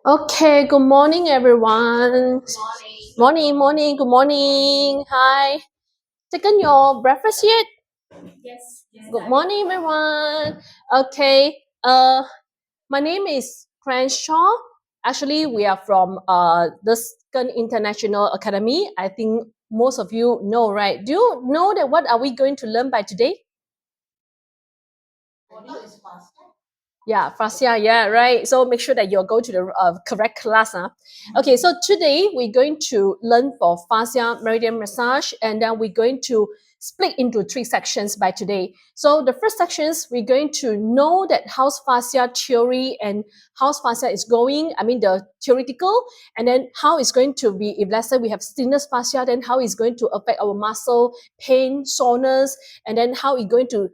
Okay, good morning, everyone. Morning, morning, good morning. Hi. Taken your breakfast yet? Good morning, everyone. Okay. My name is Crenshaw. Actually, we are from the Skin International Academy. I think most of you know, right? Do you know that what are we going to learn by today? Yeah, Fascia. Yeah, right. So make sure that you go to the correct class. Huh? Okay, so today we're going to learn for fascia meridian massage, and then we're going to split into three sections by today. So the first sections we're going to know that how's fascia theory and how's fascia is going. I mean the theoretical, and then how it's going to be if let's say we have stiffness fascia, then how it's going to affect our muscle, pain, soreness, and then how it's going to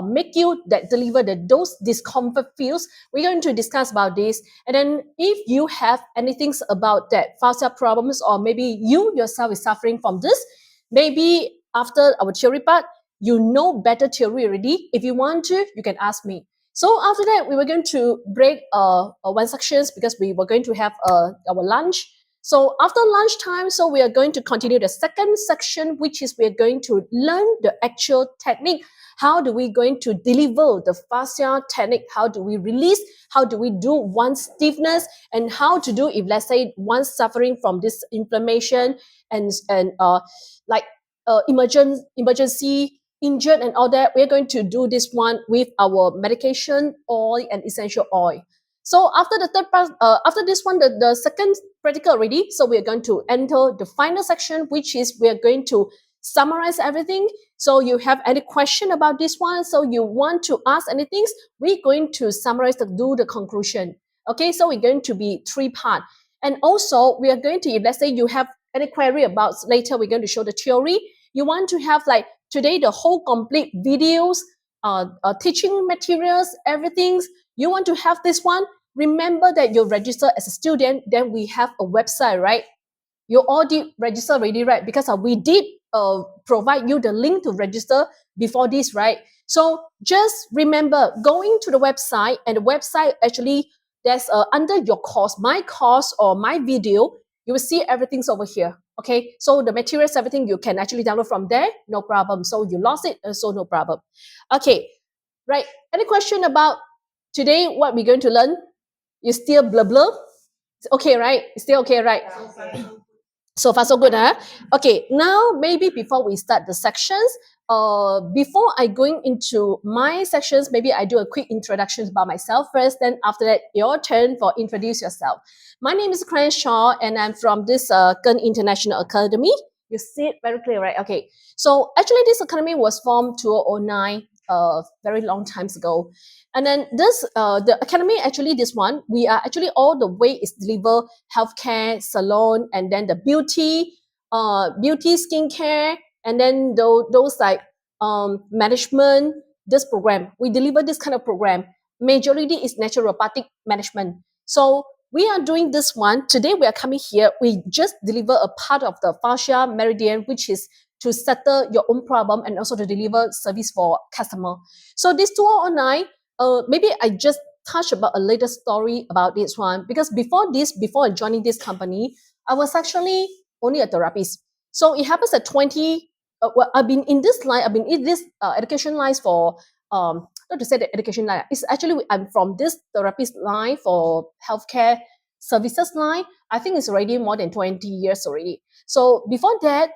make you that deliver those discomfort feels. We're going to discuss about this, and then if you have anything about that fascia problems, or maybe you yourself is suffering from this, maybe after our theory part, you know better theory already. If you want to, you can ask me. So after that, we were going to break one sections because we were going to have our lunch. So after lunchtime, so we are going to continue the second section, which is we are going to learn the actual technique. How do we going to deliver the fascia technique? How do we release? How do we do one stiffness? And how to do if let's say one suffering from this inflammation and like emergency injured and all that, we're going to do this one with our medication oil and essential oil. So after the third part, after this one, the second practical already. So we are going to enter the final section, which is we are going to summarize everything. So you have any question about this one? So you want to ask anything? We're going to summarize to do the conclusion. Okay, so we're going to be three part. And also we are going to, if let's say you have any query about later, we're going to show the theory. You want to have like today the whole complete videos, teaching materials, everything. You want to have this one. Remember that you register as a student. Then we have a website, right? You all did register already, right? Because we did provide you the link to register before this, right? So just remember going to the website, and the website actually there's under your course, my course or my video, you will see everything's over here. Okay, so the materials, everything you can actually download from there, no problem. So you lost it, so no problem. Okay, right. Any question about today? What we're going to learn? You still blah blah? It's okay, right? It's still okay, right? So far, so good, huh? Okay, now maybe before we start the sections, before I going into my sections, maybe I do a quick introduction about myself first. Then after that, your turn for introduce yourself. My name is Crenshaw, and I'm from this Gun International Academy. You see it very clear, right? Okay. So actually, this academy was formed 2009, very long times ago. And then this, the academy actually, this one, we are actually all the way is deliver healthcare, salon, and then the beauty, skincare, and then those like management. This program, we deliver this kind of program. Majority is naturopathic management. So we are doing this one today. We are coming here. We just deliver a part of the fascia meridian, which is to settle your own problem and also to deliver service for customer. So this 2009, maybe I just touch about a little story about this one because before joining this company, I was actually only a therapist. So it happens at 20. Well, I've been in this line. I've been in this education lines for not to say the education line. It's actually I'm from this therapist line for healthcare services line. I think it's already more than 20 years already. So before that,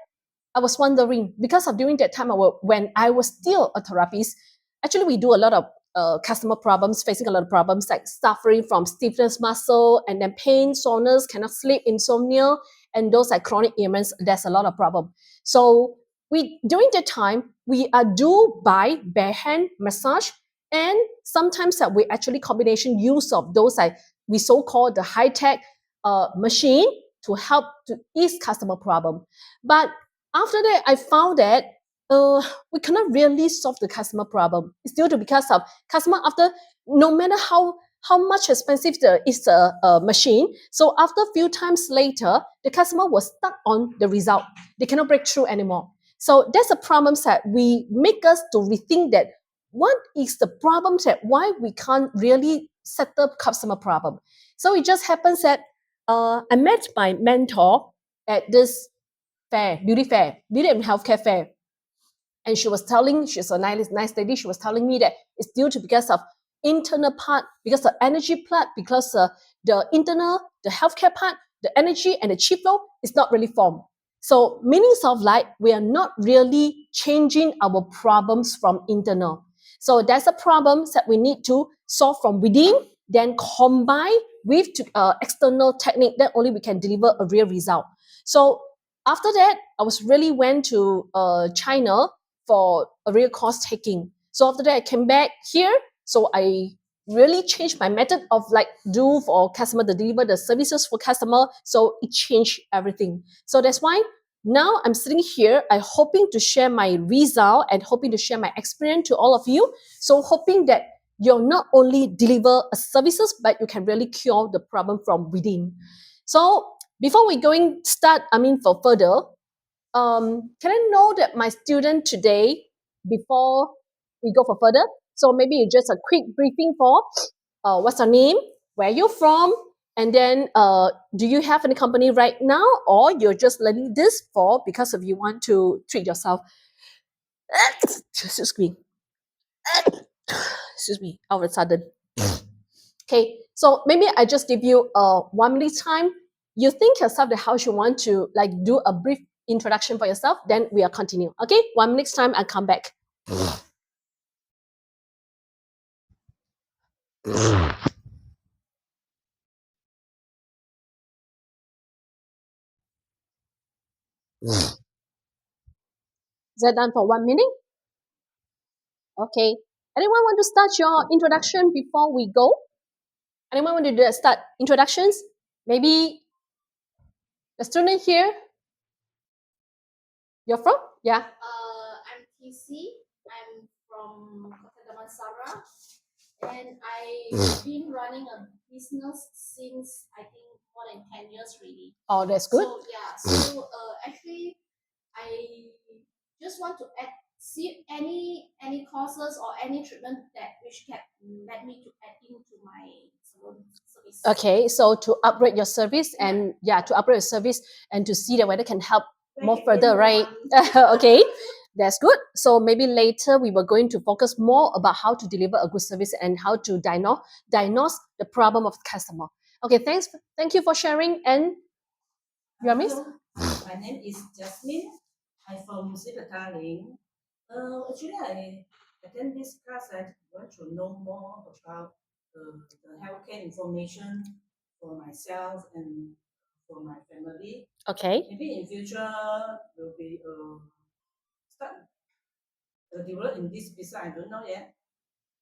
I was wondering because of during that time when I was still a therapist, actually we do a lot of customer problems, facing a lot of problems like suffering from stiffness muscle and then pain, soreness, cannot sleep, insomnia, and those like chronic ailments. There's a lot of problem. So we during that time we do by bare hand massage, and sometimes that we actually combination use of those like we so called the high tech machine to help to ease customer problem. But after that, I found that we cannot really solve the customer problem. It's due to because of customer after no matter how much expensive is the machine. So after a few times later, the customer was stuck on the result. They cannot break through anymore. So that's a problem that we make us to rethink that what is the problem that why we can't really settle customer problem. So it just happens that I met my mentor at this fair, beauty and healthcare fair. And she was telling, she's a nice lady, she was telling me that it's due to because of internal part, because the energy part, because the internal, the healthcare part, the energy and the chi flow is not really formed. So meanings of light, we are not really changing our problems from internal. So that's a problem that we need to solve from within, then combine with external technique, then only we can deliver a real result. So after that, I was really went to China for a real course taking. So after that, I came back here. So I really changed my method of like do for customer to deliver the services for customer. So it changed everything. So that's why now I'm sitting here. I'm hoping to share my result and hoping to share my experience to all of you. So hoping that you'll not only deliver a services, but you can really cure the problem from within. So before we going start, for further, can I know that my student today, before we go for further, so maybe just a quick briefing for what's your name, where you're from, and then do you have any company right now, or you're just learning this for because of you want to treat yourself? Excuse me. Excuse me. All of a sudden. Okay, so maybe I just give you a 1 minute time. You think yourself that how you want to like do a brief introduction for yourself, then we'll continue. Okay, 1 minute time and come back. Is that done for 1 minute? Okay. Anyone want to start your introduction before we go? Anyone want to start introductions? Maybe the student here, you're from? Yeah. I'm TC. I'm from Kota Damansara, and I've been running a business since I think more than 10 years really. Oh, that's good. So yeah, so actually, I just want to see any courses or any treatment that which can let me to add into my salon service. Okay, so to upgrade your service and to upgrade your service and to see that whether it can help more further, right? Okay, that's good. So maybe later we were going to focus more about how to deliver a good service and how to diagnose the problem of the customer. Okay, thank you for sharing. And you are Miss? My name is Jasmine. I'm from Sipataling. Actually, I attend this class. I want to know more about the healthcare information for myself and for my family. Okay. Maybe in future will be start develop in this business. I don't know yet.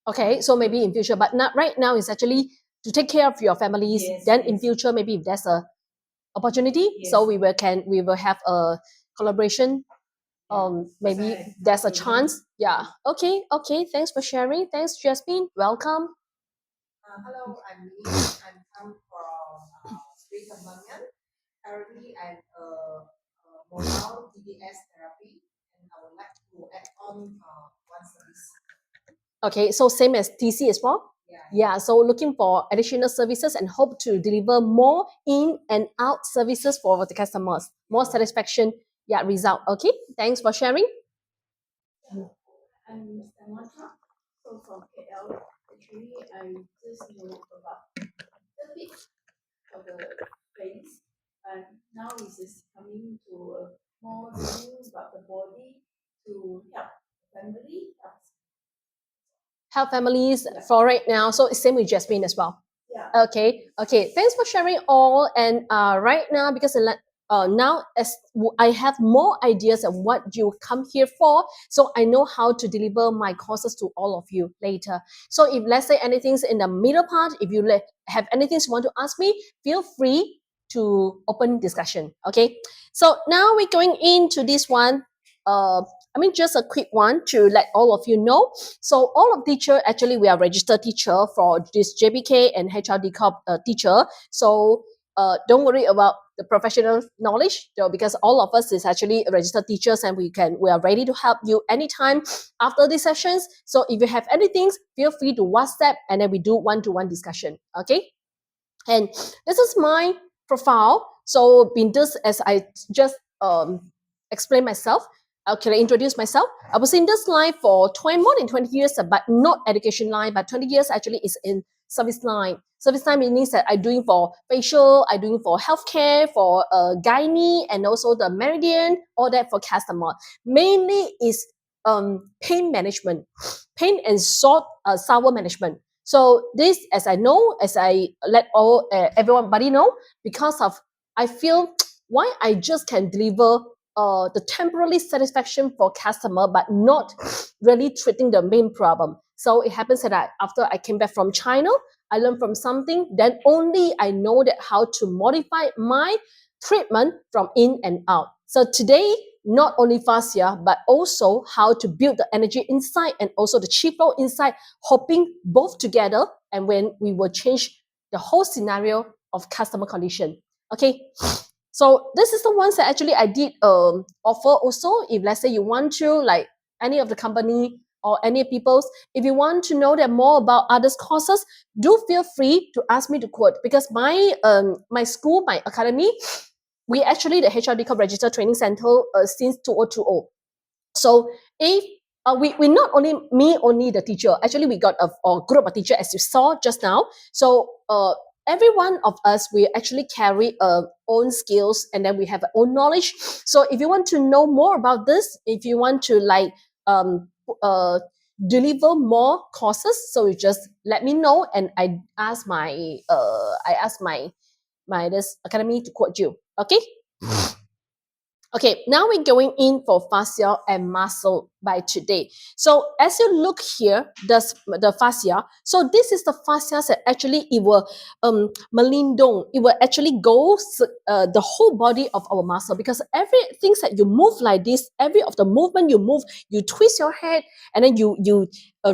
Okay, so maybe in future, but not right now. Is actually to take care of your families. Yes, then in yes. future, maybe if there's a opportunity, so Yes. we will have a collaboration. Maybe I there's a will chance. Yeah. Okay. Okay. Thanks for sharing. Thanks, Jasmine. Welcome. Hello, I'm Lee. I'm come from Sri Kembangan. Currently, I'm a mobile DBS therapy, and I would like to add on one service. Okay. So same as TC as well. Yeah. Yeah. So looking for additional services and hope to deliver more in and out services for the customers. More satisfaction. Yeah. Result. Okay. Thanks for sharing. I'm Samantha, so from KL. Actually, I just know about a bit of the face, and now it's just coming to a more learning about the body to help family. Help families for right now. So it's same with Jasmine as well. Yeah. Okay. Okay. Thanks for sharing all. And right now, because now as I have more ideas of what you come here for, so I know how to deliver my courses to all of you later. So if let's say anything's in the middle part, if you have anything you want to ask me, feel free to open discussion. Okay. So now we're going into this one. Just a quick one to let all of you know. So all of teacher, actually we are registered teacher for this JBK and HRD Corp teacher. So don't worry about the professional knowledge, because all of us is actually registered teachers, and we are ready to help you anytime after these sessions. So if you have anything, feel free to WhatsApp, and then we do one-to-one discussion. Okay. And this is my profile. So been this, as I just explained myself. Can I introduce myself? I was in this line for more than 20 years, but not education line, but 20 years actually is in service line. Service line means that I'm doing for facial, I'm doing for healthcare, for gynae, and also the meridian, all that for customer. Mainly is pain management, pain and sour management. So this, as I know, as I let everybody know, because of I feel why I just can deliver the temporary satisfaction for customer, but not really treating the main problem. So it happens that after I came back from China, I learned from something. Then only I know that how to modify my treatment from in and out. So today, not only fascia, but also how to build the energy inside and also the chi flow inside, hoping both together, and when we will change the whole scenario of customer condition. Okay. So this is the ones that actually I did offer also. If let's say you want to, like any of the company or any people's, if you want to know that more about others courses, do feel free to ask me to quote, because my school, my academy, we actually the HRD Corp Registered Training Center since 2020. So if we not only me only the teacher, actually we got a group of teacher as you saw just now. So every one of us, we actually carry own skills, and then we have our own knowledge. So if you want to know more about this, if you want to like uh, deliver more courses, so you just let me know, and I ask my this academy to quote you. Okay. Okay, now we're going in for fascia and muscle by today. So as you look here, the fascia. So this is the fascia that actually it will melindong. It will actually go the whole body of our muscle, because everything that you move like this, every of the movement you move, you twist your head, and then you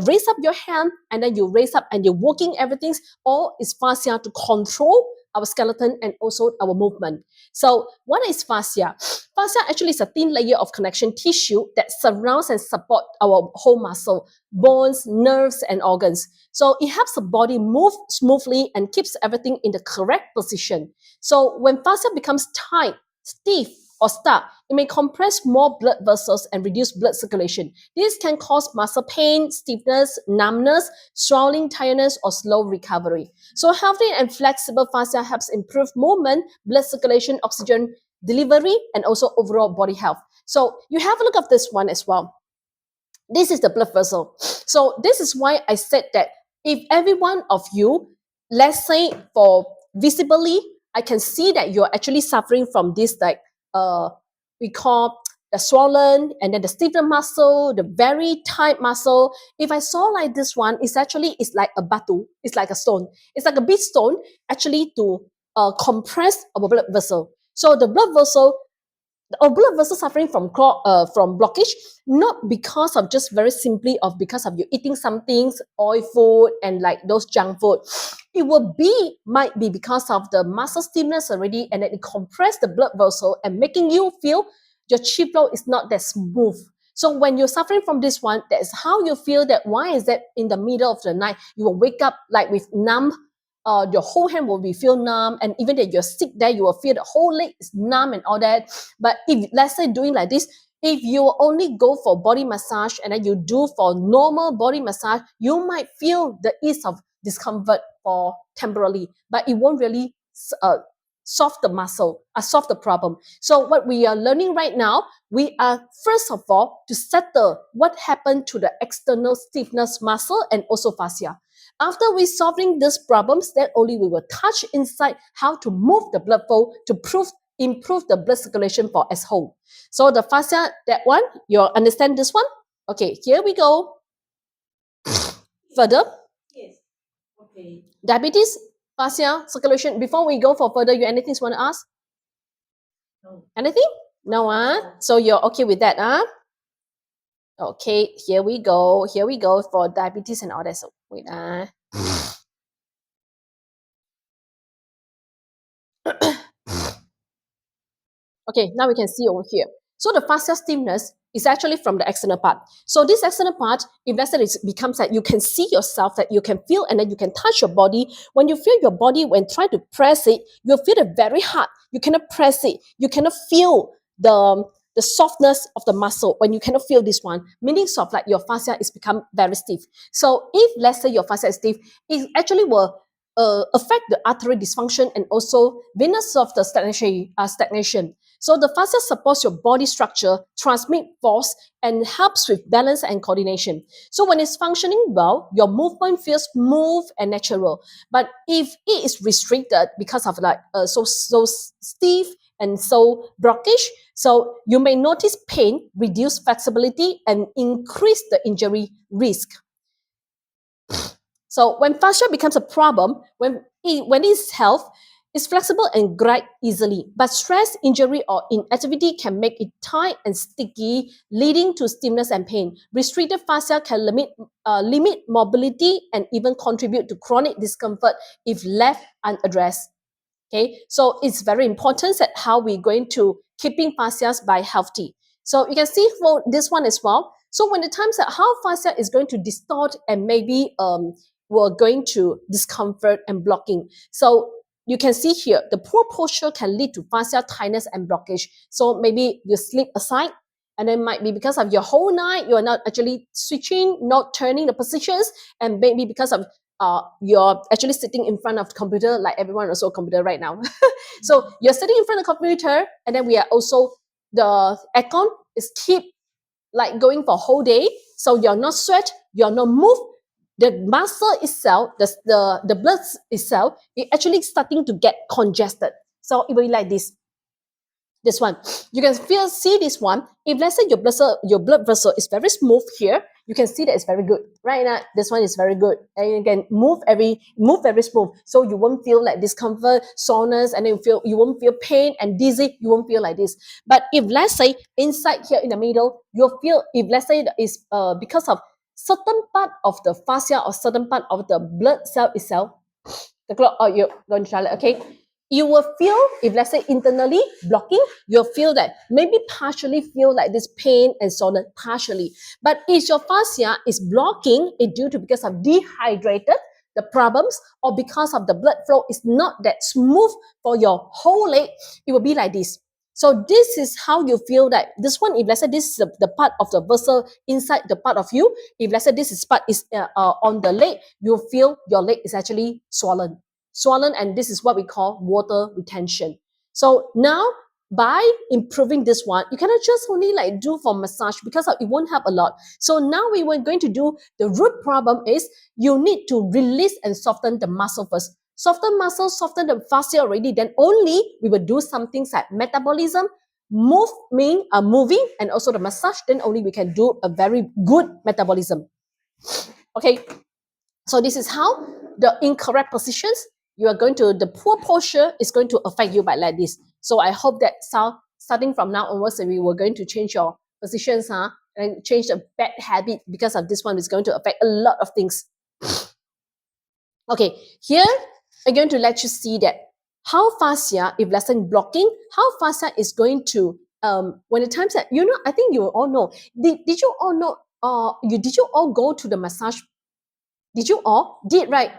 raise up your hand, and then you raise up, and you're working everything. All is fascia to control our skeleton and also our movement. So what is fascia? Fascia actually is a thin layer of connection tissue that surrounds and supports our whole muscle, bones, nerves, and organs. So it helps the body move smoothly and keeps everything in the correct position. So when fascia becomes tight, stiff, or stuck, it may compress more blood vessels and reduce blood circulation. This can cause muscle pain, stiffness, numbness, swelling, tiredness, or slow recovery. So healthy and flexible fascia helps improve movement, blood circulation, oxygen delivery, and also overall body health. So you have a look at this one as well. This is the blood vessel. So this is why I said that if every one of you, let's say for visibly, I can see that you're actually suffering from this, like we call the swollen, and then the stiffened muscle, the very tight muscle. If I saw like this one, it's like a batu, it's like a stone, it's like a big stone actually to compress our blood vessel. So the blood vessel, or blood vessel suffering from blockage, not because of just very simply of because of you eating some things, oil food, and like those junk food. It might be because of the muscle stiffness already, and then it compress the blood vessel and making you feel your chi flow is not that smooth. So when you're suffering from this one, that's how you feel. That why is that in the middle of the night you will wake up like with numb, your whole hand will be feel numb, and even that you're sick there, you will feel the whole leg is numb and all that. But if let's say doing like this, if you only go for body massage and then you do for normal body massage, you might feel the ease of discomfort for temporarily, but it won't really solve the muscle, solve the problem. So what we are learning right now, we are first of all to settle what happened to the external stiffness muscle and also fascia. After we solving these problems, then only we will touch inside how to move the blood flow to improve the blood circulation for as whole. So the fascia, that one, you understand this one? Okay, here we go. Further, Yes. Okay. diabetes, fascia, circulation. Before we go for further, you anything you want to ask? No. Anything? No, So you're okay with that, Okay, here we go. Here we go for diabetes and all that. So wait, Okay, now we can see over here. So the fascia stiffness is actually from the external part. So this external part, if let's say it becomes that you can see yourself, that you can feel, and then you can touch your body. When you feel your body, when try to press it, you'll feel it very hard. You cannot press it. You cannot feel the softness of the muscle when you cannot feel this one, meaning soft, like your fascia is become very stiff. So if let's say your fascia is stiff, it actually will affect the artery dysfunction and also venous of the stagnation. So the fascia supports your body structure, transmit force, and helps with balance and coordination. So when it's functioning well, your movement feels smooth and natural. But if it is restricted because of like so stiff and so blockage, so you may notice pain, reduce flexibility, and increase the injury risk. So when fascia becomes a problem, when it's health, it's flexible and glide easily. But stress, injury, or inactivity can make it tight and sticky, leading to stiffness and pain. Restricted fascia can limit mobility and even contribute to chronic discomfort if left unaddressed. Okay, so it's very important that how we're going to keeping fascias by healthy. So you can see for this one as well. So when the times that how fascia is going to distort and maybe we're going to discomfort and blocking. So you can see here the poor posture can lead to fascia tightness and blockage. So maybe you sleep aside, and then might be because of your whole night you are not actually switching, not turning the positions, and maybe because of you're actually sitting in front of the computer, like everyone also computer right now. So you're sitting in front of the computer, and then we are also the aircon is keep like going for a whole day. So you're not sweat, you're not move. The muscle itself, the blood itself, it actually starting to get congested. So it will be like this one. You can see this one. If let's say your blood vessel is very smooth here, you can see that it's very good. Right now, this one is very good. And you can move very smooth. So you won't feel like discomfort, soreness, and then you won't feel pain and dizzy. You won't feel like this. But if let's say inside here in the middle, you'll feel, if let's say it's because of certain part of the fascia or certain part of the blood cell itself, the clock, oh, you're going to Charlotte, okay? You will feel, if let's say internally blocking, you'll feel that maybe partially feel like this pain and so on, partially. But if your fascia is blocking, it due to because of dehydrated, the problems, or because of the blood flow is not that smooth for your whole leg, it will be like this. So this is how you feel that this one, if let's say this is the part of the vessel inside the part of you, if let's say this is part is on the leg, you feel your leg is actually swollen, and this is what we call water retention. So now by improving this one, you cannot just only like do for massage because it won't help a lot. So now we were going to do the root problem is you need to release and soften the muscle first. Soften muscle, soften the fascia already, then only we will do some things like metabolism, moving, and also the massage, then only we can do a very good metabolism. Okay, so this is how the incorrect positions, you are going to, the poor posture is going to affect you by like this. So I hope that starting from now onwards, we were going to change your positions, and change the bad habit because of this one is going to affect a lot of things. Okay, here I'm going to let you see that how fascia, if lesson blocking, how fascia is going to, when the times that, I think you all know, did you all know, did you all go to the massage? Did you all? Did, right?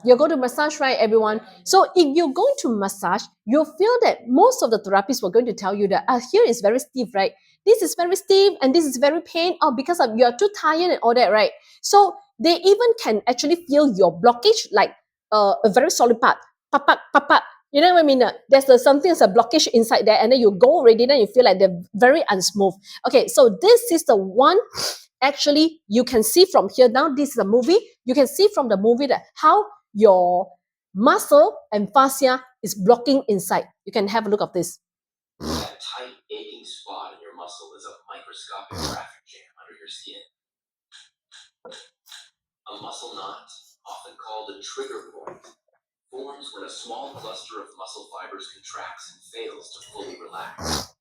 You go to massage, right, everyone? So if you're going to massage, you'll feel that most of the therapists were going to tell you that here is very stiff, right? This is very stiff and this is very pain. Oh, because of you're too tired and all that, right? So they even can actually feel your blockage like a very solid part. Papa, papa. You know what I mean? There's something as a blockage inside there, and then you go already, then you feel like they're very unsmooth. Okay, so this is the one. Actually, you can see from here now, this is a movie. You can see from the movie that how your muscle and fascia is blocking inside. You can have a look at this. That tight, aching spot in your muscle is a microscopic traffic jam under your skin. A muscle knot, often called a trigger point, forms when a small cluster of muscle fibers contracts and fails to fully relax.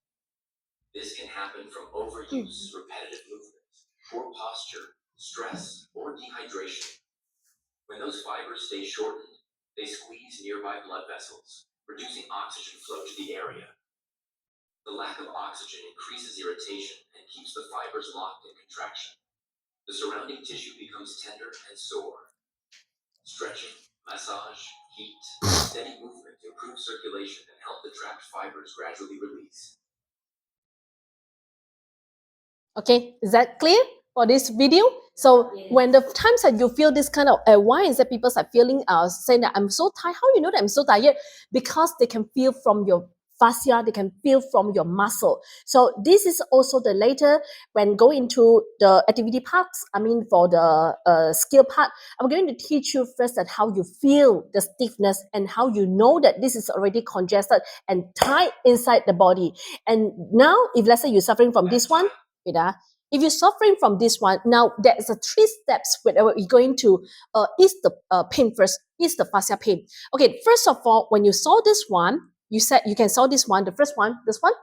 This can happen from overuse, repetitive movements, poor posture, stress, or dehydration. When those fibers stay shortened, they squeeze nearby blood vessels, reducing oxygen flow to the area. The lack of oxygen increases irritation and keeps the fibers locked in contraction. The surrounding tissue becomes tender and sore. Stretching, massage, heat, and steady movement improve circulation and help the trapped fibers gradually release. Okay, is that clear for this video? So when the times that you feel this kind of, why is that people are feeling, saying that I'm so tired? How you know that I'm so tired? Because they can feel from your fascia, they can feel from your muscle. So this is also the later when go into the activity parts. I mean, for the skill part, I'm going to teach you first that how you feel the stiffness and how you know that this is already congested and tight inside the body. And now, if let's say you're suffering from this one, if you're suffering from this one, now there's a 3 steps whenever you're going to ease the pain first, ease the fascia pain. Okay, first of all, when you saw this one, you said you can saw this one, the first one, this one.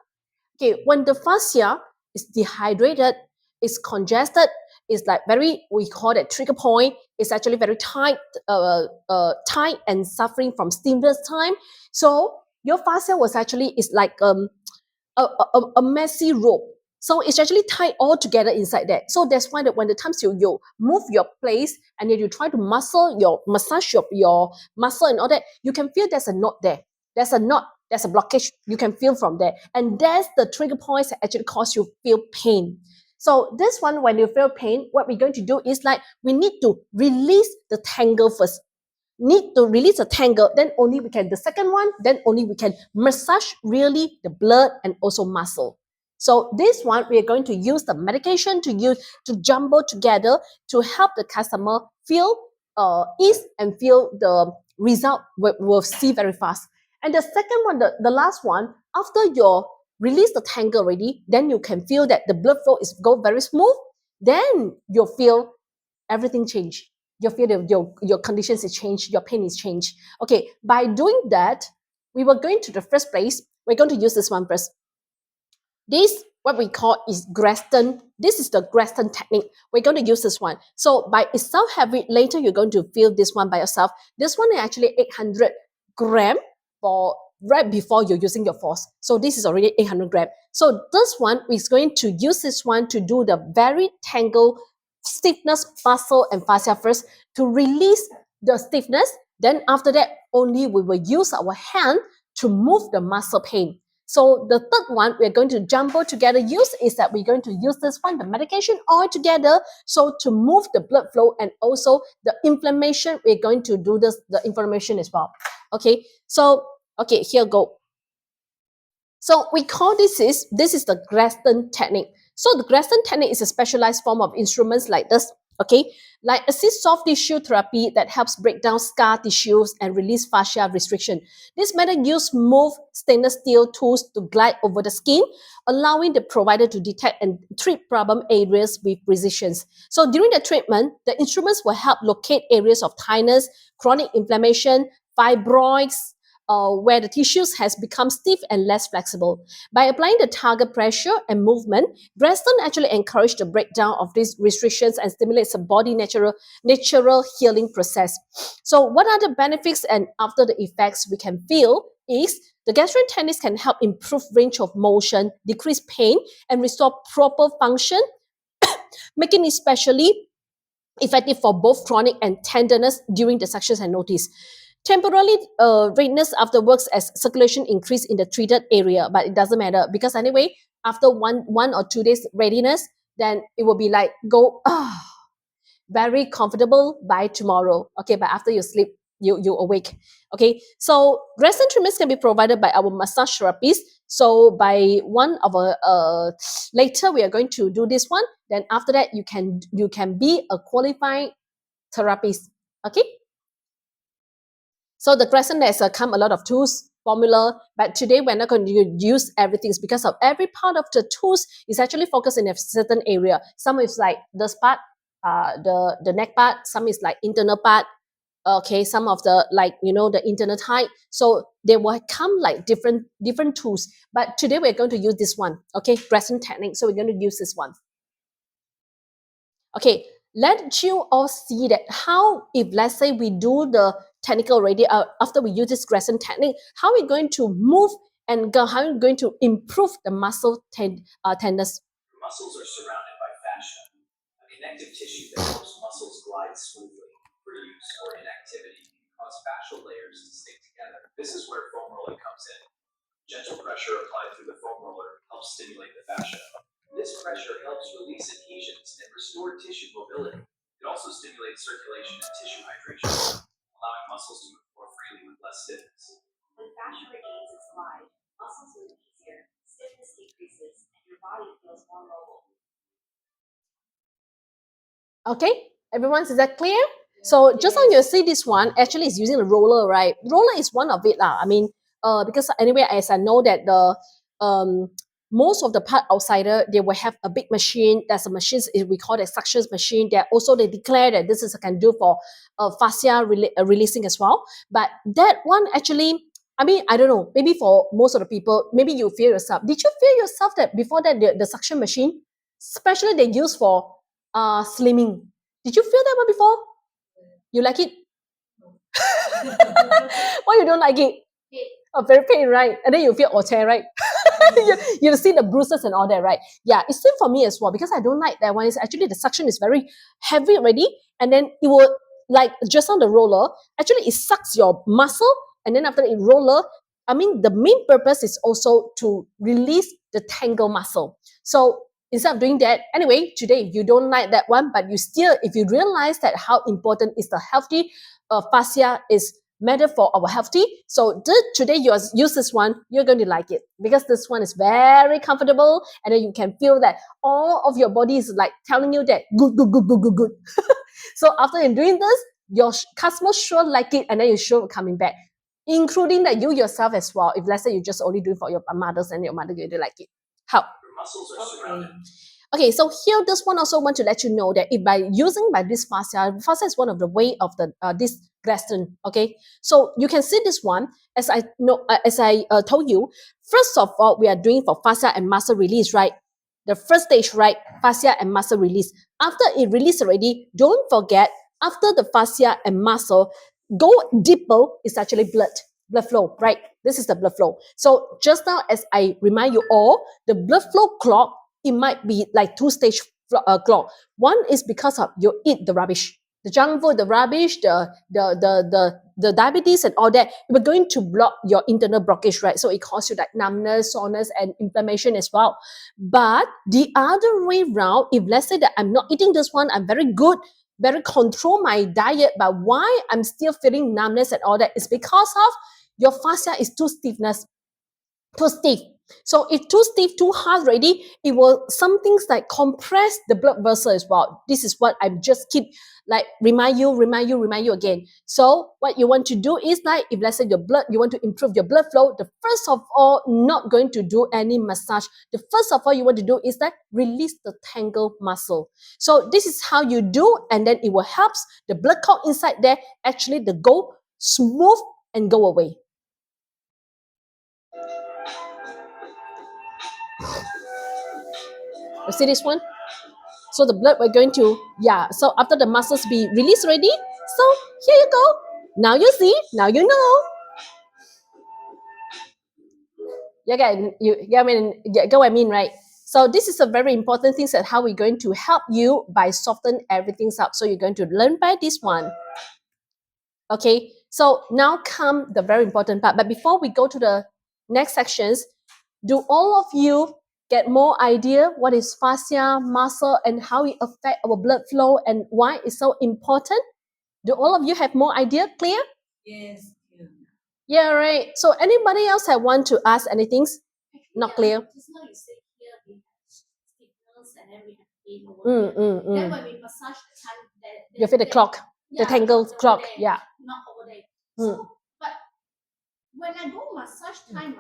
Okay, when the fascia is dehydrated, is congested, is like very, we call it trigger point, it's actually very tight, tight and suffering from stimulus time. So your fascia was actually, is like a messy rope. So it's actually tied all together inside there. So that's why that when the times you move your place and then you try to massage your muscle and all that, you can feel there's a knot there. There's a knot, there's a blockage. You can feel from there. And that's the trigger points that actually cause you feel pain. So this one, when you feel pain, what we're going to do is like we need to release the tangle first. Need to release a tangle, then only we can, the second one, then only we can massage really the blood and also muscle. So this one, we are going to use the medication to use to jumble together to help the customer feel ease and feel the result will see very fast. And the second one, the last one, after you release the tangle already, then you can feel that the blood flow is go very smooth. Then you'll feel everything change. You feel that your conditions is changed, your pain is changed. Okay, by doing that, we were going to the first place. We're going to use this one first. This, what we call is Graston. This is the Graston technique. We're going to use this one. So by itself heavy, later you're going to feel this one by yourself. This one is actually 800 gram for right before you're using your force. So this is already 800 gram. So this one is going to use this one to do the very tangle stiffness, muscle and fascia first to release the stiffness. Then after that, only we will use our hand to move the muscle pain. So the third one we're going to jumble together use is that we're going to use this one, the medication all together. So to move the blood flow and also the inflammation, we're going to do this, the inflammation as well. Okay, so, okay, here go. So we call this is the Graston technique. So the Graston technique is a specialized form of instruments like this. Okay, like assist soft tissue therapy that helps break down scar tissues and release fascia restriction. This method uses smooth stainless steel tools to glide over the skin, allowing the provider to detect and treat problem areas with precision. So during the treatment, the instruments will help locate areas of tightness, chronic inflammation, fibroids, where the tissues has become stiff and less flexible. By applying the target pressure and movement, Graston actually encourages the breakdown of these restrictions and stimulates the body natural healing process. So what are the benefits and after the effects we can feel is the Graston technique can help improve range of motion, decrease pain, and restore proper function, making it especially effective for both chronic and tenderness during the sections and notice. Temporarily redness afterwards as circulation increase in the treated area, but it doesn't matter because anyway, after one or 2 days readiness, then it will be like go very comfortable by tomorrow. Okay, but after you sleep, you awake. Okay, so Graston treatments can be provided by our massage therapists. So by one of our later we are going to do this one. Then after that you can be a qualified therapist. Okay. So the Graston has come a lot of tools, formula, but today we're not going to use everything because of every part of the tools is actually focused in a certain area. Some is like this part, the neck part, some is like internal part, okay, some of the like the internal type. So they will come like different tools. But today we're going to use this one, okay, Graston technique. So we're going to use this one. Okay, let you all see that how, if let's say we do the technical already, after we use this Grayson technique, how we're going to move and how we're going to improve the muscle tenderness. Muscles are surrounded by fascia, a connective tissue that helps muscles glide smoothly. For use or inactivity can cause fascial layers to stick together. This is where foam rolling comes in. Gentle pressure applied through the foam roller helps stimulate the fascia. This pressure helps release adhesions and restore tissue mobility. It also stimulates circulation and tissue hydration, allowing muscles to move more freely with less stiffness. When fascia regains its glide, muscles move easier, stiffness decreases, and your body feels more mobile. Okay, everyone, is that clear? So just now you see this one actually is using a roller, right? Roller is one of it lah. I mean, because anyway, as I know that the most of the part outsider they will have a big machine. That's a machine we call it suction machine. That also they declare that this is can do for fascia releasing as well. But that one actually, I mean, I don't know. Maybe for most of the people, maybe you feel yourself. Did you feel yourself that before that the suction machine, especially they use for slimming? Did you feel that one before? You like it? Why you don't like it? Oh, very pain, right? And then you feel tear, right? you see the bruises and all that, right? Yeah, it's same for me as well because I don't like that one. It's actually the suction is very heavy already, and then it will like just on the roller. Actually, it sucks your muscle, and then after it roller, I mean the main purpose is also to release the tangle muscle. So instead of doing that, anyway, today you don't like that one, but you still, if you realize that how important is the healthy fascia is matter for our healthy. So today you use this one, you're going to like it because this one is very comfortable, and then you can feel that all of your body is like telling you that good, good, good, good, good, good. So after you're doing this, your customers sure like it, and then you sure coming back, including that you yourself as well. If let's say you just only do it for your mothers and your mother going to like it. How? Your muscles are surrounded. Okay, so here this one also want to let you know that if by using by this fascia is one of the way of the this Glaston. Okay, so you can see this one as I know as I told you. First of all, we are doing for fascia and muscle release, right? The first stage, right? Fascia and muscle release. After it release already, don't forget after the fascia and muscle go deeper is actually blood flow, right? This is the blood flow. So just now, as I remind you all, the blood flow clog, it might be like two-stage clog. One is because of you eat the rubbish, the junk food, the rubbish, the diabetes and all that. We're going to block your internal blockage, right? So it causes you like numbness, soreness, and inflammation as well. But the other way round, if let's say that I'm not eating this one, I'm very good, very control my diet, but why I'm still feeling numbness and all that is because of your fascia is too stiff. So if too stiff, too hard already, it will some things like compress the blood vessel as well. This is what I just keep like remind you again. So what you want to do is like if let's say your blood, you want to improve your blood flow, the first of all, not going to do any massage. The first of all you want to do is like release the tangle muscle. So this is how you do, and then it will help the blood clot inside there actually the go smooth and go away. You see this one? So the blood we're going to, so after the muscles be released already, so here you go. Now you see, now you know. Get what I mean, right? So this is a very important thing that how we're going to help you by soften everything up. So you're going to learn by this one. Okay, so now come the very important part. But before we go to the next sections, do all of you get more idea what is fascia, muscle, and how it affect our blood flow and why it's so important? Do all of you have more idea? Clear? Yes. Yeah, right. So anybody else have want to ask anything? Not clear. Just now you said here we have stiffness and then we have pain over here. Then when we massage the time, You feel the clock, the tangle clock. Yeah. Not over there. So, but when I do massage time,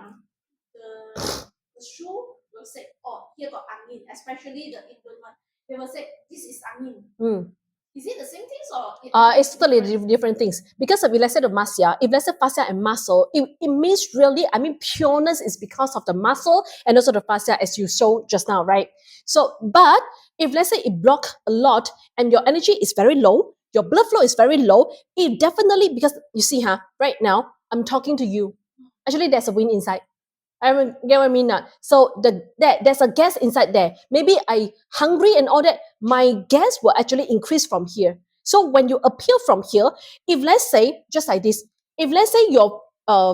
the shoe will say, oh, here got angin, especially the Indian one. They will say, this is angin. Is it the same things or it's totally different things. Because if let's say the fascia, if let's say fascia and muscle, it means really, I mean, pureness is because of the muscle and also the fascia as you showed just now, right? So, but if let's say it block a lot and your energy is very low, your blood flow is very low, it definitely, because you see, right now I'm talking to you. Actually, there's a wind inside. Get what I mean? So there's a gas inside there. Maybe I hungry and all that. My gas will actually increase from here. So when you appeal from here, if let's say just like this, if let's say your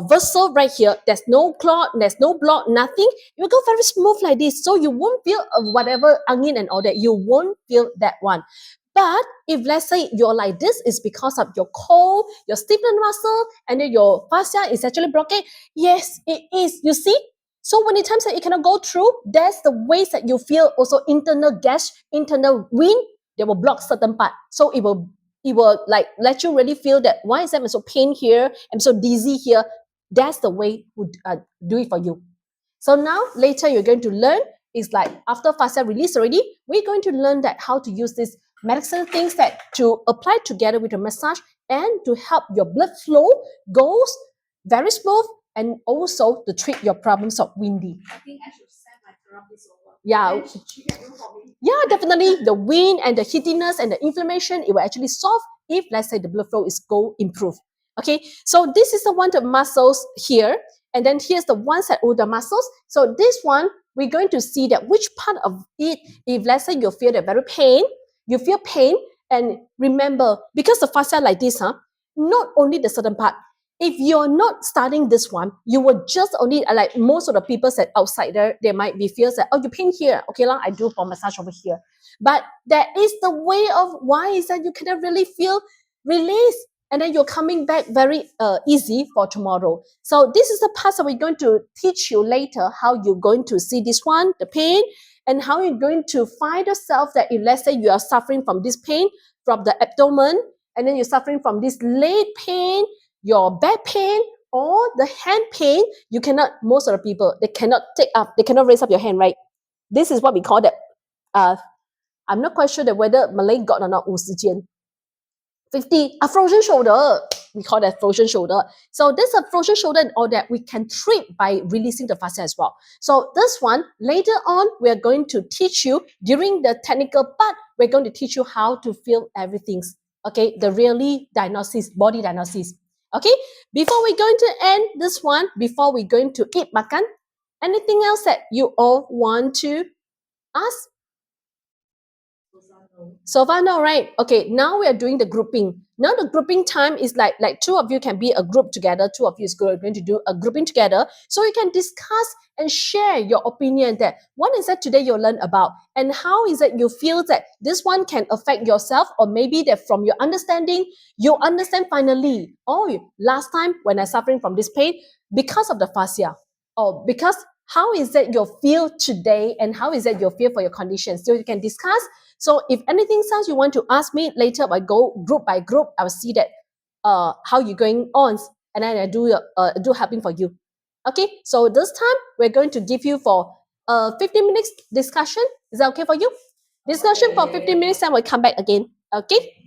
vessel right here, there's no clot, there's no block, nothing, it will go very smooth like this. So you won't feel whatever angin and all that. You won't feel that one. But if let's say you're like this, it's because of your cold, your stiffened muscle, and then your fascia is actually blocking. Yes, it is. You see? So when the times that it cannot go through, that's the ways that you feel also internal gas, internal wind, they will block certain part. So it will like let you really feel that why is I'm so pain here, I'm so dizzy here. That's the way to do it for you. So now later you're going to learn is like after fascia release already, we're going to learn that how to use these medicinal things that to apply together with the massage and to help your blood flow goes very smooth and also to treat your problems of windy. I think I should send my therapist over. Yeah. Then she can do for me. Yeah, definitely the wind and the heatiness and the inflammation, it will actually solve if let's say the blood flow is go improve. Okay, so this is the one the muscles here, and then here's the ones that all the muscles. So this one we're going to see that which part of it, if let's say you feel the very pain, you feel pain, and remember because the fascia like this, not only the certain part. If you're not starting this one, you will just only like most of the people said outside there might be fears that you pain here, okay lah, I do for massage over here. But that is the way of why is that you cannot really feel release, and then you're coming back very easy for tomorrow. So this is the part that we're going to teach you later how you're going to see this one, the pain, and how you're going to find yourself that if let's say you are suffering from this pain from the abdomen, and then you're suffering from this leg pain, your back pain, or the hand pain, you cannot, most of the people, they cannot raise up your hand, right? This is what we call that, I'm not quite sure that whether Malay got or not, 50 a frozen shoulder. We call that frozen shoulder. So this a frozen shoulder and all that we can treat by releasing the fascia as well. So this one later on we're going to teach you during the technical part. We're going to teach you how to feel everything. Okay, the really diagnosis, body diagnosis. Okay, before we're going to end this one, before we're going to eat makan, anything else that you all want to ask? So far, no, right? Okay, now we are doing the grouping. Now the grouping time is like two of you can be a group together. Two of you is going to do a grouping together, so you can discuss and share your opinion. That what is that today you learn about, and how is it you feel that this one can affect yourself, or maybe that from your understanding you understand finally. Oh, last time when I suffering from this pain because of the fascia, or because how is that you feel today, and how is that you feel for your condition, so you can discuss. So if anything sounds you want to ask me later, I go group by group. I will see that how you're going on, and then I do helping for you. Okay, so this time we're going to give you for 15 minutes discussion. Is that okay for you? Discussion for 15 minutes, and we'll come back again. Okay.